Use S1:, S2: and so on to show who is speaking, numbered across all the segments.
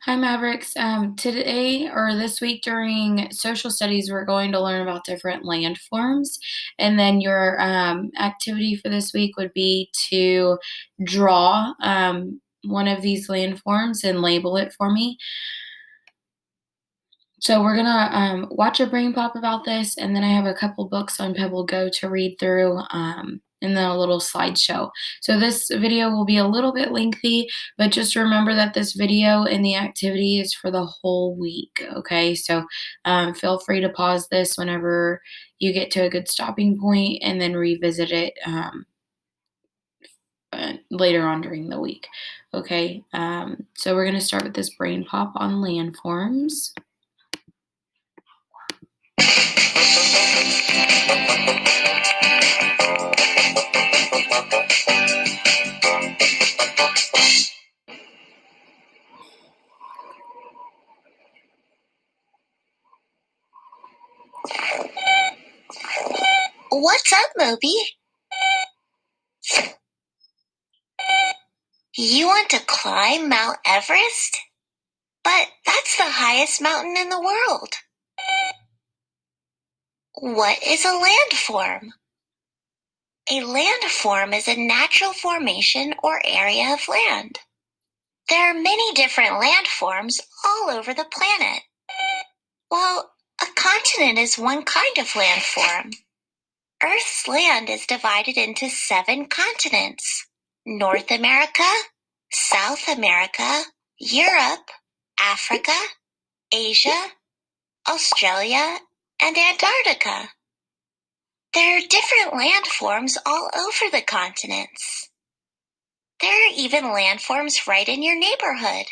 S1: Hi, Mavericks. Today or this week during social studies, we're going to learn about different landforms. And then your activity for this week would be to draw one of these landforms and label it for me. So we're gonna watch a brain pop about this, and then I have a couple books on Pebble Go to read through, and then a little slideshow. So this video will be a little bit lengthy, but just remember that this video and the activity is for the whole week, okay? So feel free to pause this whenever you get to a good stopping point and then revisit it later on during the week, okay? So we're gonna start with this brain pop on landforms.
S2: What's up, Moby? You want to climb Mount Everest? But that's the highest mountain in the world. What is a landform? A landform is a natural formation or area of land. There are many different landforms all over the planet. Well, a continent is one kind of landform. Earth's land is divided into 7 continents: North America, South America, Europe, Africa, Asia, Australia, and Antarctica. There are different landforms all over the continents. There are even landforms right in your neighborhood.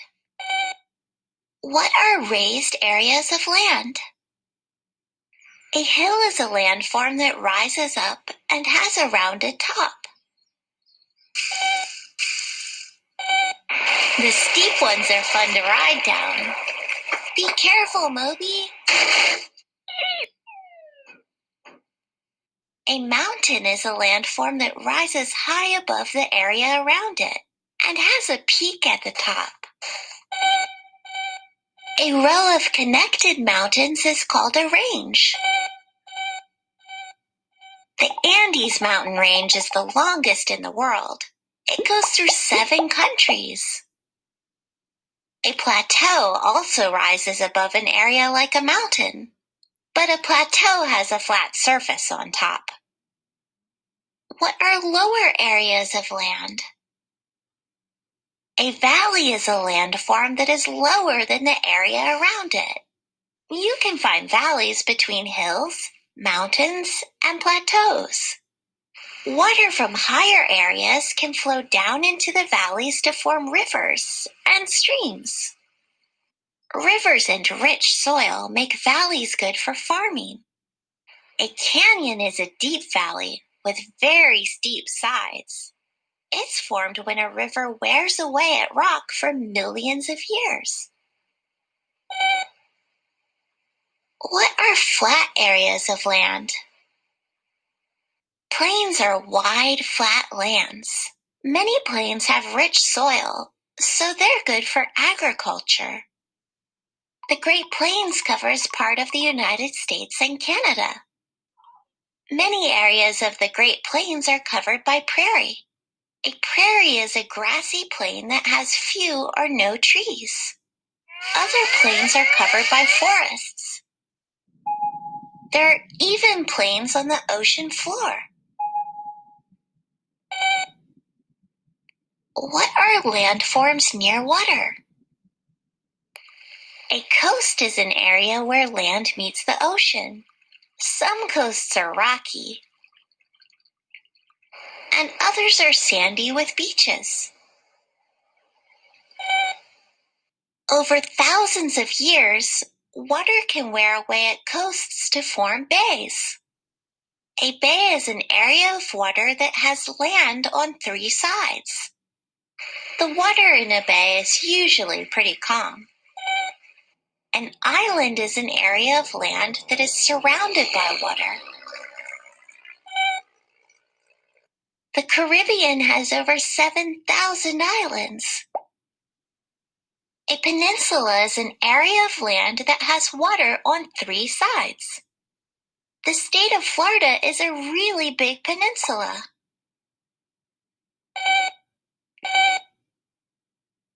S2: What are raised areas of land? A hill is a landform that rises up and has a rounded top. The steep ones are fun to ride down. Be careful, Moby. A mountain is a landform that rises high above the area around it and has a peak at the top. A row of connected mountains is called a range. The Andes mountain range is the longest in the world. It goes through 7 countries. A plateau also rises above an area like a mountain, but a plateau has a flat surface on top. What are lower areas of land? A valley is a landform that is lower than the area around it. You can find valleys between hills, mountains, and plateaus. Water from higher areas can flow down into the valleys to form rivers and streams. Rivers and rich soil make valleys good for farming. A canyon is a deep valley with very steep sides. It's formed when a river wears away at rock for millions of years. What are flat areas of land? Plains are wide, flat lands. Many plains have rich soil, so they're good for agriculture. The Great Plains covers part of the United States and Canada. Many areas of the Great Plains are covered by prairie. A prairie is a grassy plain that has few or no trees. Other plains are covered by forests. There are even plains on the ocean floor. What are landforms near water? A coast is an area where land meets the ocean. Some coasts are rocky, and others are sandy with beaches. Over thousands of years, water can wear away at coasts to form bays. A bay is an area of water that has land on 3 sides. The water in a bay is usually pretty calm. An island is an area of land that is surrounded by water. The Caribbean has over 7,000 islands. A peninsula is an area of land that has water on 3 sides. The state of Florida is a really big peninsula.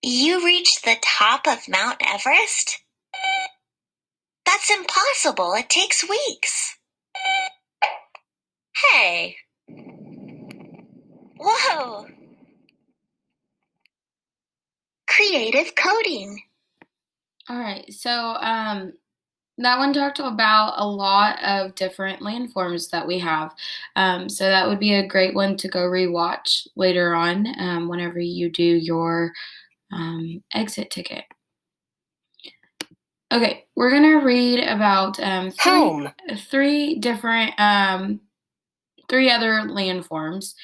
S2: You reached the top of Mount Everest? That's impossible. It takes weeks. Hey. Whoa. Creative coding.
S1: All right, so that one talked about a lot of different landforms that we have. So that would be a great one to go rewatch later on whenever you do your exit ticket. Okay, we're gonna read about
S2: Home.
S1: three different three other landforms.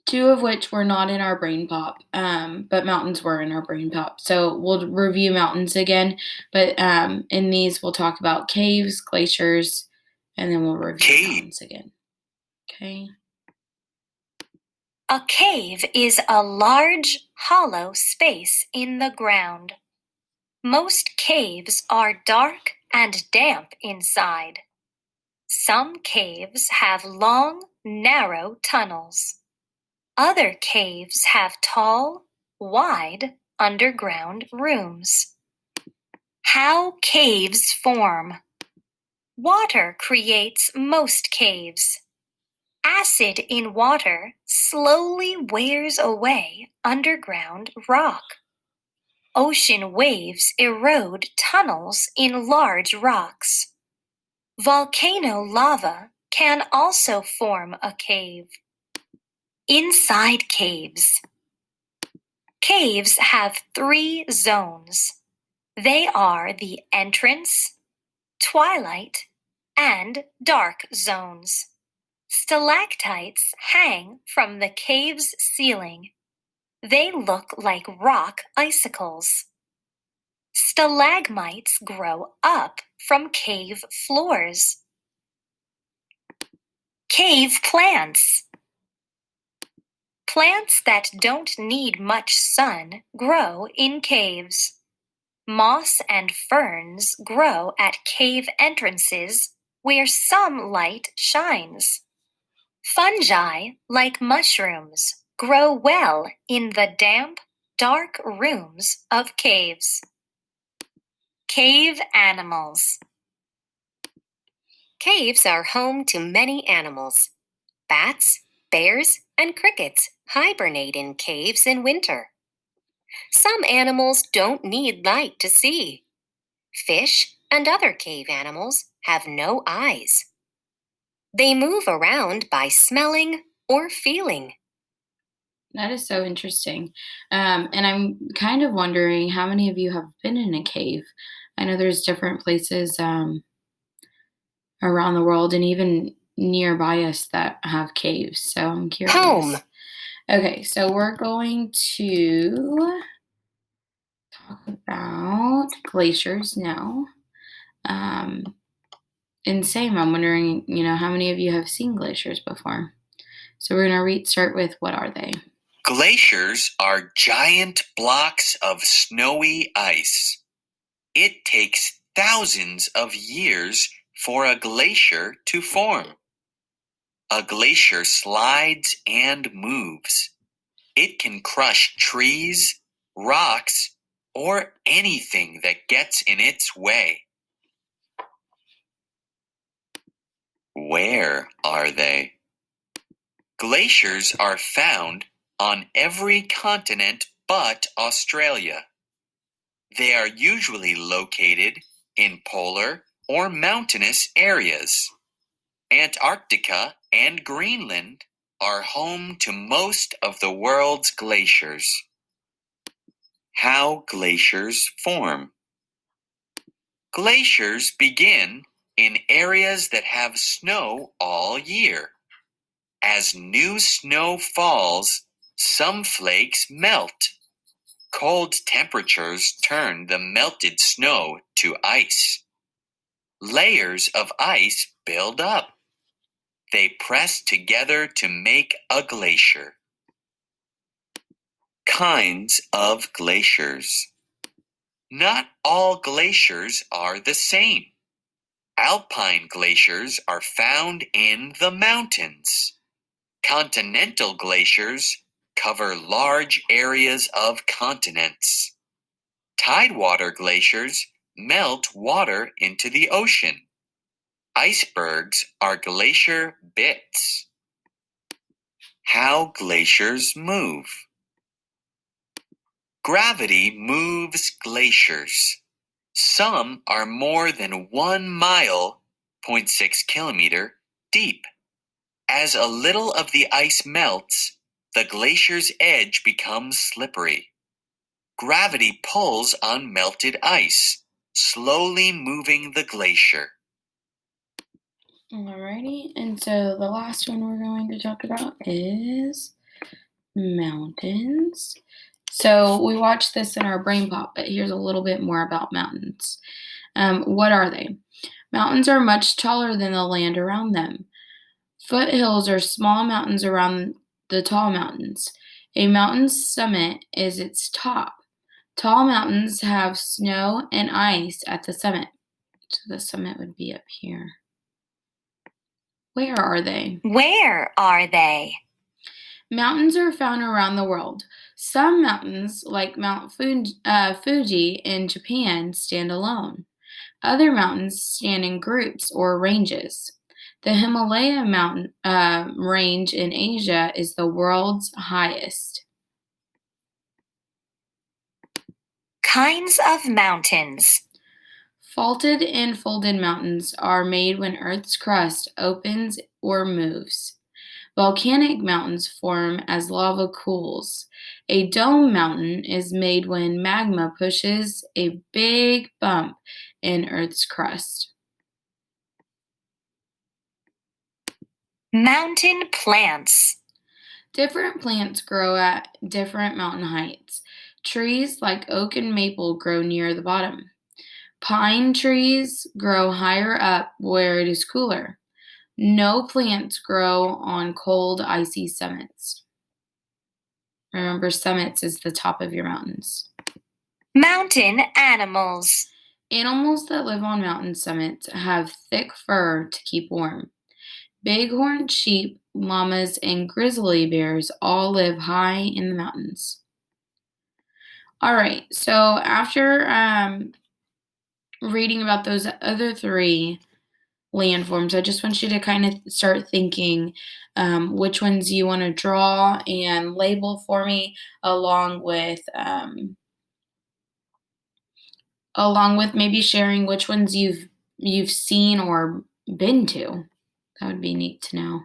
S1: Two of which were not in our brain pop, but mountains were in our brain pop. So we'll review mountains again, but in these we'll talk about caves, glaciers, and then we'll review mountains again. Okay.
S2: A cave is a large, hollow space in the ground. Most caves are dark and damp inside. Some caves have long, narrow tunnels. Other caves have tall, wide, underground rooms. How caves form. Water creates most caves. Acid in water slowly wears away underground rock. Ocean waves erode tunnels in large rocks. Volcano lava can also form a cave. Inside caves. Caves have 3 zones. They are the entrance, twilight, and dark zones. Stalactites hang from the cave's ceiling. They look like rock icicles. Stalagmites grow up from cave floors. Cave plants. Plants that don't need much sun grow in caves. Moss and ferns grow at cave entrances where some light shines. Fungi, like mushrooms, grow well in the damp, dark rooms of caves. Cave animals. Caves are home to many animals. Bats, bears, and crickets hibernate in caves in winter. Some animals don't need light to see. Fish and other cave animals have no eyes. They move around by smelling or feeling.
S1: That is so interesting. And I'm kind of wondering how many of you have been in a cave? I know there's different places around the world and even nearby us that have caves. So I'm curious.
S2: Home.
S1: Okay, so we're going to talk about glaciers now. And same, I'm wondering, how many of you have seen glaciers before? So we're going to start with what are they?
S2: Glaciers are giant blocks of snowy ice. It takes thousands of years for a glacier to form. A glacier slides and moves. It can crush trees, rocks, or anything that gets in its way. Where are they? Glaciers are found on every continent but Australia. They are usually located in polar or mountainous areas. Antarctica and Greenland are home to most of the world's glaciers. How glaciers form. Glaciers begin in areas that have snow all year. As new snow falls, some flakes melt. Cold temperatures turn the melted snow to ice. Layers of ice build up. They press together to make a glacier. Kinds of glaciers. Not all glaciers are the same. Alpine glaciers are found in the mountains. Continental glaciers cover large areas of continents. Tidewater glaciers melt water into the ocean. Icebergs are glacier bits. How glaciers move. Gravity moves glaciers. Some are more than 1 mile, 0.6 kilometer, deep. As a little of the ice melts, the glacier's edge becomes slippery. Gravity pulls on melted ice, slowly moving the glacier.
S1: Alrighty, and so the last one we're going to talk about is mountains. So we watched this in our brain pop, but here's a little bit more about mountains. What are they? Mountains are much taller than the land around them. Foothills are small mountains around the tall mountains. A mountain's summit is its top. Tall mountains have snow and ice at the summit. So the summit would be up here. Where are they?
S2: Where are they?
S1: Mountains are found around the world. Some mountains, like Mount Fuji in Japan, stand alone. Other mountains stand in groups or ranges. The Himalaya mountain range in Asia is the world's highest.
S2: Kinds of mountains.
S1: Faulted and folded mountains are made when Earth's crust opens or moves. Volcanic mountains form as lava cools. A dome mountain is made when magma pushes a big bump in Earth's crust.
S2: Mountain plants.
S1: Different plants grow at different mountain heights. Trees like oak and maple grow near the bottom. Pine trees grow higher up where it is cooler. No plants grow on cold, icy summits. Remember, summits is the top of your mountains.
S2: Mountain animals.
S1: Animals that live on mountain summits have thick fur to keep warm. Bighorn sheep, llamas, and grizzly bears all live high in the mountains. All right, so after reading about those other three landforms, I just want you to kind of start thinking which ones you want to draw and label for me, along with maybe sharing which ones you've seen or been to. That would be neat to know.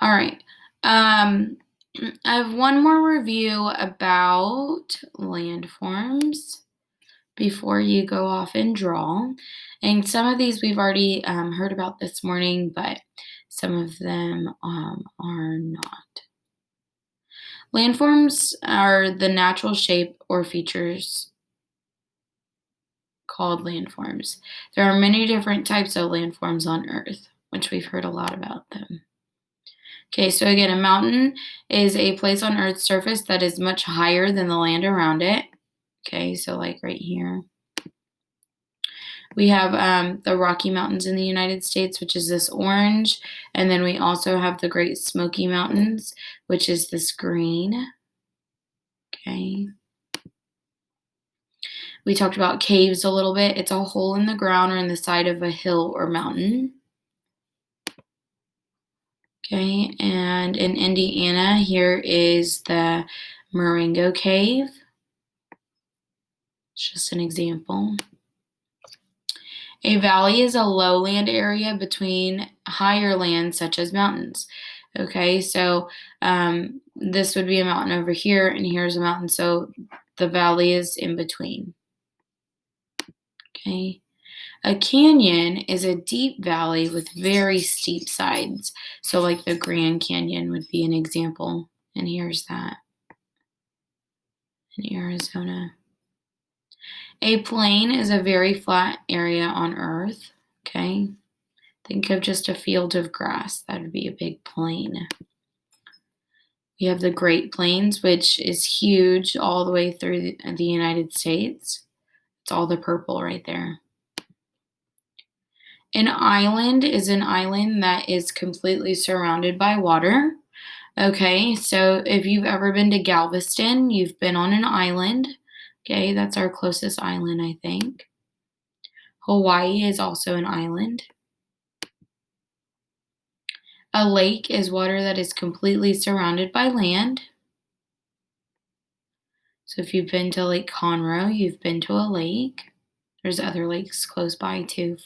S1: All right. I have one more review about landforms before you go off and draw. And some of these we've already heard about this morning, but some of them are not. Landforms are the natural shape or features called landforms. There are many different types of landforms on Earth, which we've heard a lot about them. Okay, so again, a mountain is a place on Earth's surface that is much higher than the land around it. Okay, so like right here. We have the Rocky Mountains in the United States, which is this orange. And then we also have the Great Smoky Mountains, which is this green. Okay. We talked about caves a little bit. It's a hole in the ground or in the side of a hill or mountain. Okay, and in Indiana, here is the Marengo Cave. It's just an example. A valley is a lowland area between higher lands, such as mountains. Okay, so this would be a mountain over here, and here's a mountain, so the valley is in between. Okay. A canyon is a deep valley with very steep sides. So like the Grand Canyon would be an example. And here's that in Arizona. A plain is a very flat area on Earth. Okay. Think of just a field of grass. That would be a big plain. We have the Great Plains, which is huge all the way through the United States. It's all the purple right there. An island is an island that is completely surrounded by water. Okay, so if you've ever been to Galveston, you've been on an island. Okay, that's our closest island, I think. Hawaii is also an island. A lake is water that is completely surrounded by land. So if you've been to Lake Conroe, you've been to a lake. There's other lakes close by too.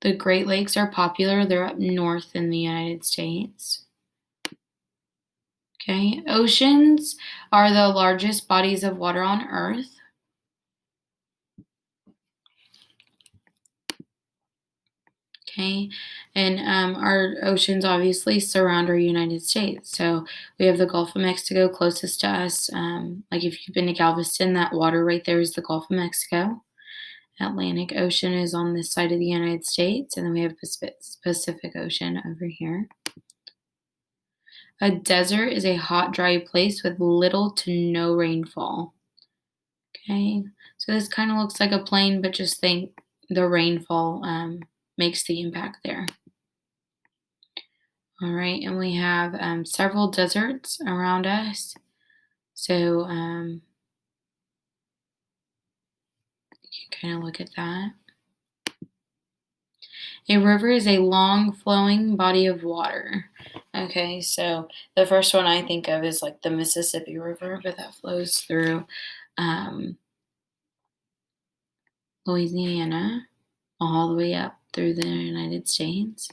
S1: The Great Lakes are popular. They're up north in the United States. Okay, oceans are the largest bodies of water on Earth. Okay, and our oceans obviously surround our United States. So we have the Gulf of Mexico closest to us. Like if you've been to Galveston, that water right there is the Gulf of Mexico. Atlantic Ocean is on this side of the United States, and then we have Pacific Ocean over here. A desert is a hot, dry place with little to no rainfall. Okay, so this kind of looks like a plain, but just think the rainfall makes the impact there. All right, and we have several deserts around us. So you can kind of look at that. A river is a long flowing body of water. Okay, so the first one I think of is like the Mississippi River, but that flows through um, Louisiana all the way up through the United States.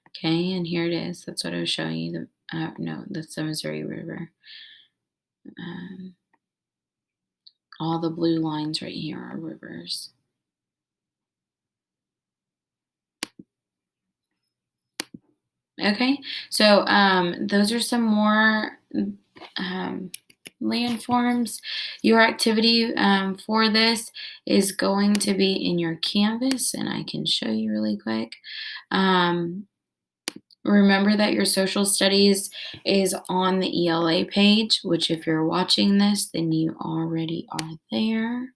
S1: Okay, and here it is. That's what I was showing you. No, that's the Missouri River. Um, all the blue lines right here are rivers. Okay, so those are some more landforms. Your activity for this is going to be in your Canvas, and I can show you really quick. Remember that your social studies is on the ELA page, which if you're watching this, then you already are there.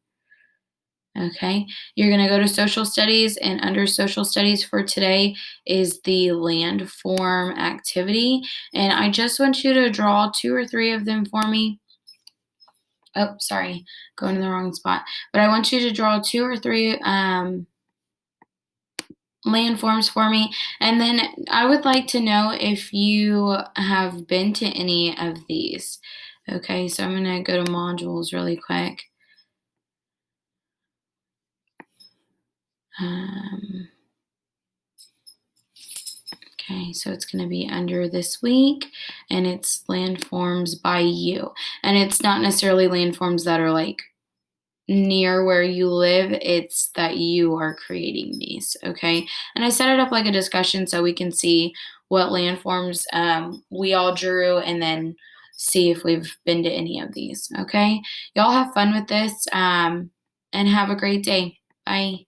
S1: Okay, you're going to go to social studies, and under social studies for today is the landform activity. And I just want you to draw 2 or 3 of them for me. Oh, sorry, going to the wrong spot. But I want you to draw 2 or 3 landforms for me. And then I would like to know if you have been to any of these. Okay, so I'm going to go to modules really quick. Okay, so it's going to be under this week, and it's landforms by you. And it's not necessarily landforms that are like near where you live, it's that you are creating these, okay? And I set it up like a discussion so we can see what landforms we all drew and then see if we've been to any of these, okay? Y'all have fun with this and have a great day. Bye.